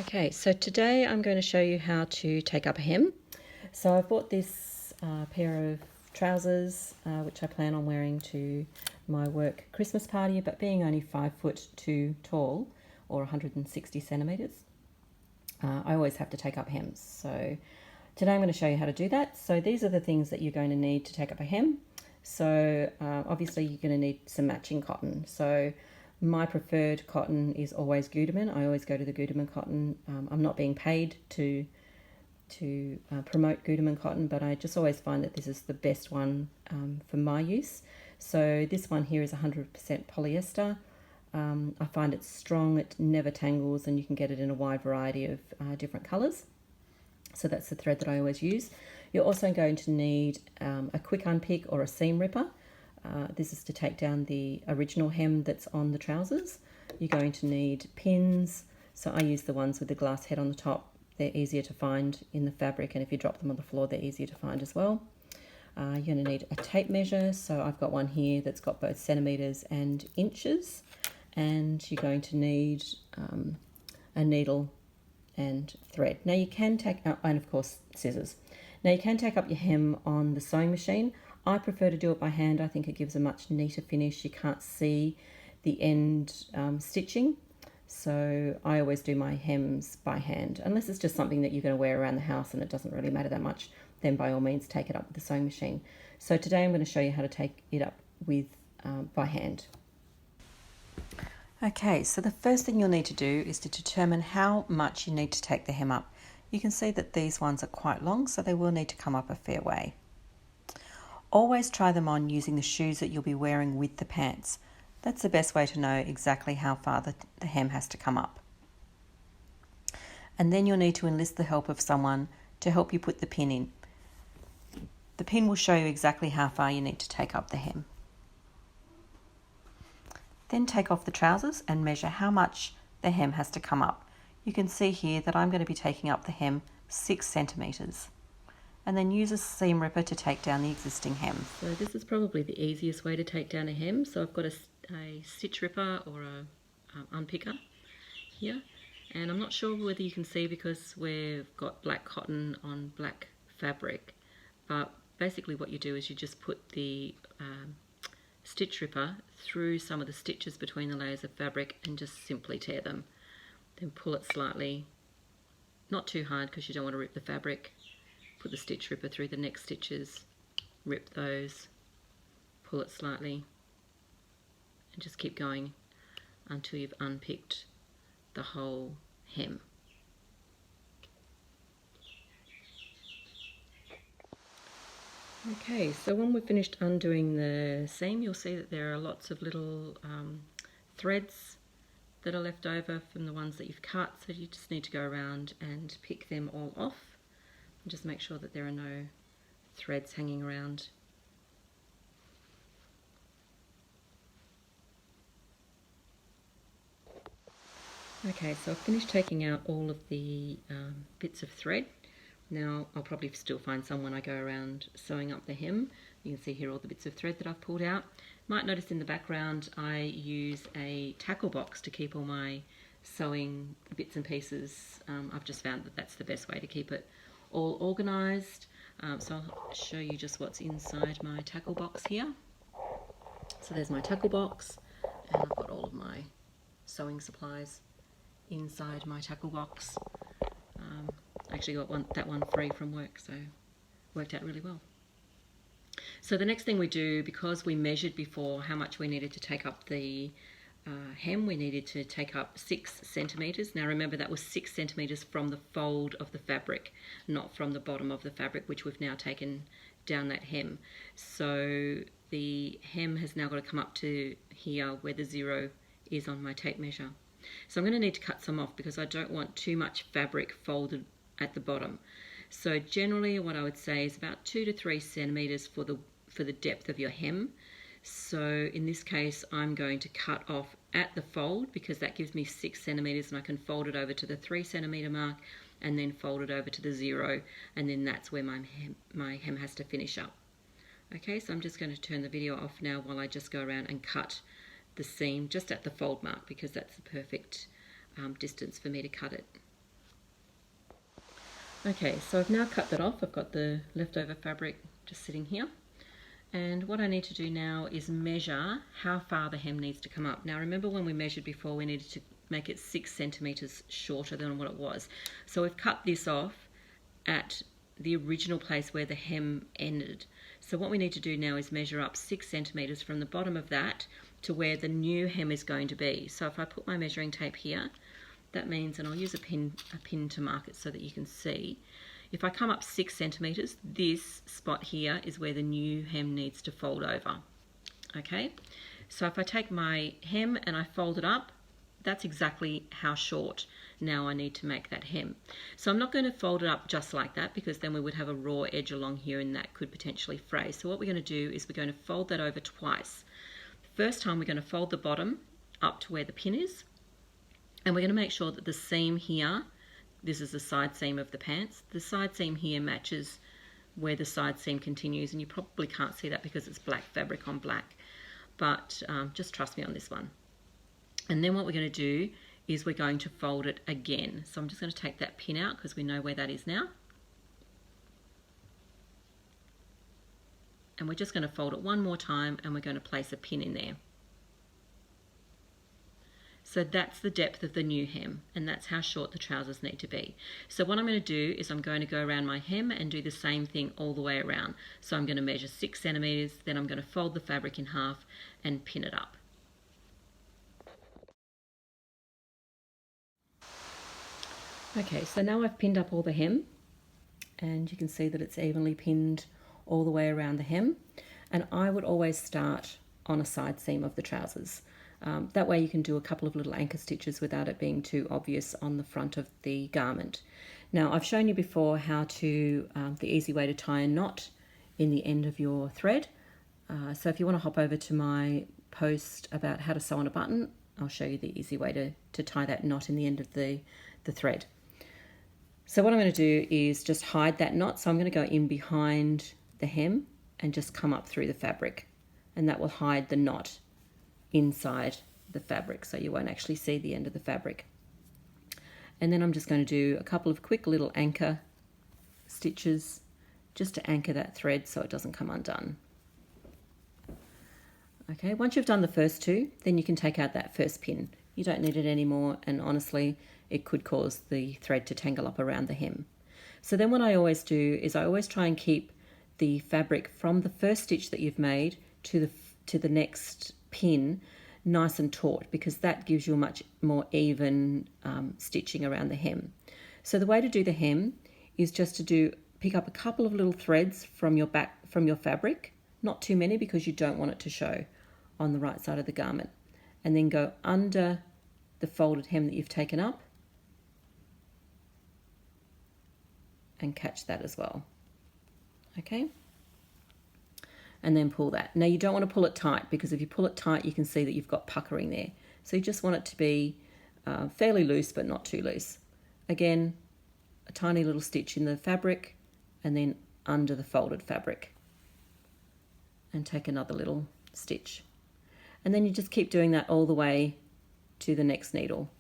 Okay, so today I'm going to show you how to take up a hem. So I've bought this pair of trousers, which I plan on wearing to my work Christmas party, but being only 5'2" tall, or 160 centimetres, I always have to take up hems. So today I'm going to show you how to do that. So these are the things that you're going to need to take up a hem. So obviously you're going to need some matching cotton. So my preferred cotton is always Gutermann. I always go to the Gutermann cotton. I'm not being paid to promote Gutermann cotton, but I just always find that this is the best one for my use. So this one here is 100% polyester. I find it strong, it never tangles, and you can get it in a wide variety of different colours. So that's the thread that I always use. You're also going to need a quick unpick or a seam ripper. This is to take down the original hem that's on the trousers. You're going to need pins. So I use the ones with the glass head on the top. They're easier to find in the fabric, and if you drop them on the floor, they're easier to find as well. You're going to need a tape measure. So I've got one here that's got both centimetres and inches. And you're going to need a needle and thread. Now you can take, and of course scissors. Now you can take up your hem on the sewing machine. I prefer to do it by hand. I think it gives a much neater finish. You can't see the end stitching. So I always do my hems by hand. Unless it's just something that you're going to wear around the house and it doesn't really matter that much, then by all means take it up with the sewing machine. So today I'm going to show you how to take it up with by hand. Okay, so the first thing you'll need to do is to determine how much you need to take the hem up. You can see that these ones are quite long, so they will need to come up a fair way. Always try them on using the shoes that you'll be wearing with the pants. That's the best way to know exactly how far the hem has to come up. And then you'll need to enlist the help of someone to help you put the pin in. The pin will show you exactly how far you need to take up the hem. Then take off the trousers and measure how much the hem has to come up. You can see here that I'm going to be taking up the hem 6 centimetres. And then use a seam ripper to take down the existing hem. So this is probably the easiest way to take down a hem. So I've got a stitch ripper or a unpicker here. And I'm not sure whether you can see because we've got black cotton on black fabric. But basically what you do is you just put the stitch ripper through some of the stitches between the layers of fabric and just simply tear them. Then pull it slightly, not too hard because you don't want to rip the fabric. Put the stitch ripper through the next stitches, rip those, pull it slightly, and just keep going until you've unpicked the whole hem. Okay, so when we've finished undoing the seam, you'll see that there are lots of little threads that are left over from the ones that you've cut, so you just need to go around and pick them all off and just make sure that there are no threads hanging around. Okay, so I've finished taking out all of the bits of thread. Now I'll probably still find some when I go around sewing up the hem. You can see here all the bits of thread that I've pulled out. You might notice in the background I use a tackle box to keep all my sewing bits and pieces. I've just found that that's the best way to keep it all organised. So I'll show you just what's inside my tackle box here. So there's my tackle box, and I've got all of my sewing supplies inside my tackle box. I actually got that one free from work, so worked out really well. So the next thing we do, because we measured before how much we needed to take up the hem, we needed to take up 6 centimetres. Now remember, that was 6 centimetres from the fold of the fabric, not from the bottom of the fabric, which we've now taken down that hem. So the hem has now got to come up to here where the 0 is on my tape measure. So I'm going to need to cut some off because I don't want too much fabric folded at the bottom. So generally what I would say is about 2 to 3 centimetres for the depth of your hem. So in this case I'm going to cut off at the fold because that gives me 6 centimetres and I can fold it over to the 3 centimetre mark and then fold it over to the 0, and then that's where my hem has to finish up. Okay, so I'm just going to turn the video off now while I just go around and cut the seam just at the fold mark because that's the perfect distance for me to cut it. Okay, so I've now cut that off. I've got the leftover fabric just sitting here. And what I need to do now is measure how far the hem needs to come up. Now remember when we measured before, we needed to make it 6 centimetres shorter than what it was. So we've cut this off at the original place where the hem ended. So what we need to do now is measure up 6 centimetres from the bottom of that to where the new hem is going to be. So if I put my measuring tape here, that means, and I'll use a pin to mark it so that you can see, if I come up 6 centimetres, this spot here is where the new hem needs to fold over. Okay, so if I take my hem and I fold it up, that's exactly how short now I need to make that hem. So I'm not going to fold it up just like that, because then we would have a raw edge along here and that could potentially fray. So what we're going to do is we're going to fold that over twice. The first time we're going to fold the bottom up to where the pin is, and we're going to make sure that the seam here, this is the side seam of the pants, the side seam here matches where the side seam continues, and you probably can't see that because it's black fabric on black, but just trust me on this one. And then what we're going to do is we're going to fold it again. So I'm just going to take that pin out because we know where that is now. And we're just going to fold it one more time, and we're going to place a pin in there. So that's the depth of the new hem, and that's how short the trousers need to be. So what I'm going to do is I'm going to go around my hem and do the same thing all the way around. So I'm going to measure 6 centimetres, then I'm going to fold the fabric in half and pin it up. Okay, so now I've pinned up all the hem, and you can see that it's evenly pinned all the way around the hem. And I would always start on a side seam of the trousers. That way you can do a couple of little anchor stitches without it being too obvious on the front of the garment. Now I've shown you before how to, the easy way to tie a knot in the end of your thread. So if you want to hop over to my post about how to sew on a button, I'll show you the easy way to tie that knot in the end of the thread. So what I'm going to do is just hide that knot. So I'm going to go in behind the hem and just come up through the fabric, and that will hide the knot inside the fabric, so you won't actually see the end of the fabric. And then I'm just going to do a couple of quick little anchor stitches just to anchor that thread so it doesn't come undone. Okay, once you've done the first two, then you can take out that first pin. You don't need it anymore, and honestly it could cause the thread to tangle up around the hem. So then what I always do is I always try and keep the fabric from the first stitch that you've made to the next pin nice and taut, because that gives you a much more even stitching around the hem. So the way to do the hem is just to pick up a couple of little threads from your fabric, not too many because you don't want it to show on the right side of the garment, and then go under the folded hem that you've taken up and catch that as well. Okay, and then pull that. Now you don't want to pull it tight, because if you pull it tight you can see that you've got puckering there. So you just want it to be fairly loose but not too loose. Again, a tiny little stitch in the fabric and then under the folded fabric, and take another little stitch. And then you just keep doing that all the way to the next needle.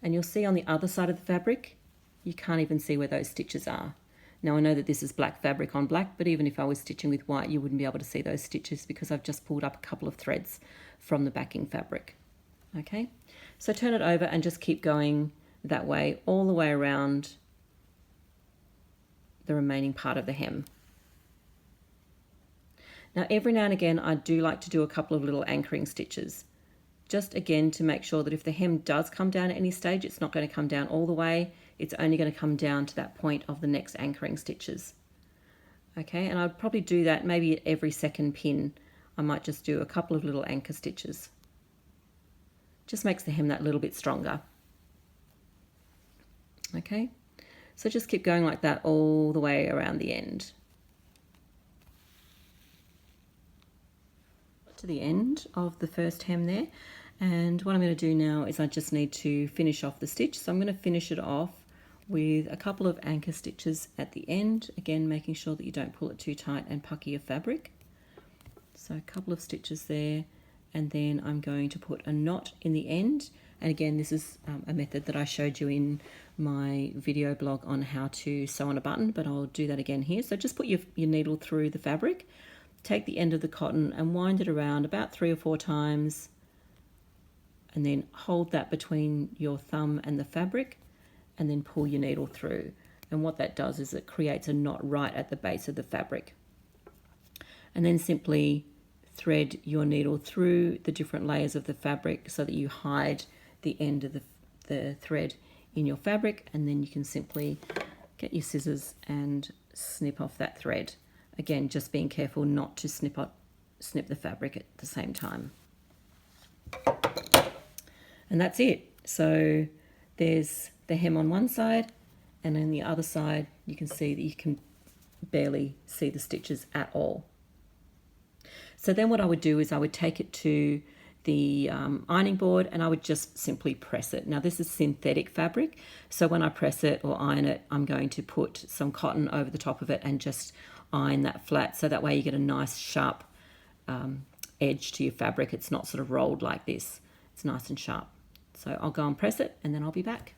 And you'll see on the other side of the fabric, you can't even see where those stitches are. Now I know that this is black fabric on black, but even if I was stitching with white, you wouldn't be able to see those stitches because I've just pulled up a couple of threads from the backing fabric. Okay, so turn it over and just keep going that way all the way around the remaining part of the hem. Now every now and again I do like to do a couple of little anchoring stitches, just again to make sure that if the hem does come down at any stage, it's not going to come down all the way. It's only going to come down to that point of the next anchoring stitches. Okay, and I'd probably do that maybe at every second pin. I might just do a couple of little anchor stitches. Just makes the hem that little bit stronger. Okay, so just keep going like that all the way around the end. To the end of the first hem there, and what I'm going to do now is I just need to finish off the stitch. So I'm going to finish it off with a couple of anchor stitches at the end, again making sure that you don't pull it too tight and pucker your fabric. So a couple of stitches there, and then I'm going to put a knot in the end, And again, this is a method that I showed you in my video blog on how to sew on a button, but I'll do that again here. So just put your needle through the fabric, take the end of the cotton and wind it around about 3 or 4 times, and then hold that between your thumb and the fabric, and then pull your needle through. And what that does is it creates a knot right at the base of the fabric. And then simply thread your needle through the different layers of the fabric so that you hide the end of the thread in your fabric, and then you can simply get your scissors and snip off that thread. Again, just being careful not to snip the fabric at the same time. And that's it. So there's the hem on one side, and on the other side you can see that you can barely see the stitches at all. So then what I would do is I would take it to the ironing board and I would just simply press it. Now this is synthetic fabric, so when I press it or iron it, I'm going to put some cotton over the top of it and just iron that flat, so that way you get a nice sharp edge to your fabric. It's not sort of rolled like this. It's nice and sharp. So I'll go and press it and then I'll be back.